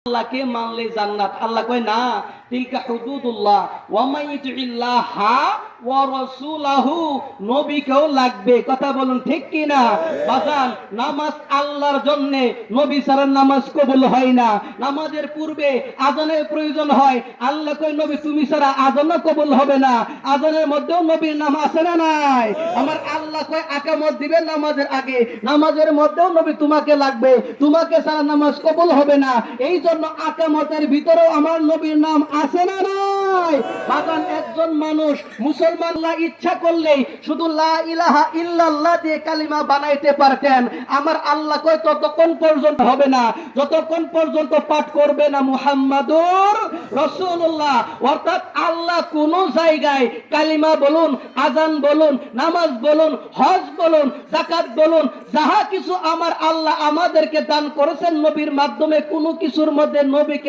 আল্লাহকে মানলে জান্নাত। আল্লাহ কয় না, তিলকা হুদুদুল্লাহ ওয়া মাইয়ুতিল্লাহা ওয়া রাসূলাহু, নবীকেও লাগবে। কথা বলুন ঠিক কি না? বাজান, নামাজ আল্লাহর জন্য, নবী ছাড়া নামাজ কবুল হয় না। নামাজের পূর্বে আযানের প্রয়োজন হয়। আল্লাহ কয় নবী তুমি ছাড়া আযানও কবুল হবে না। আযানের মধ্যেও নবীর নাম আছে না নাই? আমার আল্লাহ কয় আকামত দিবে নামাজের আগে, নামাজের মধ্যেও নবী তোমাকে লাগবে, তোমাকে ছাড়া নামাজ কবুল হবে না। এই জন্য আকামতের ভিতরেও আমার নবীর নাম আছে না নাই? বাগান একজন মানুষ মুসলমান ইচ্ছা করলেই শুধু লা ইলাহা ইল্লাল্লাহ দিয়ে কালিমা বানাইতে পারতেন। আমার আল্লাহ কয় ততক্ষণ পর্যন্ত হবে না যতক্ষণ পর্যন্ত পাঠ করবে না মুহাম্মাদুর রাসূলুল্লাহ। অর্থাৎ আল্লাহ কোন জায়গায় কালিমা বলুন, আযান বলুন, নামাজ বলুন, হজ বলুন, যাকাত বলুন, যাহা কিছু আমার আল্লাহ আমাদেরকে দান করেছেন নবীর মাধ্যমে, কোনো কিছুর মধ্যে নবীকে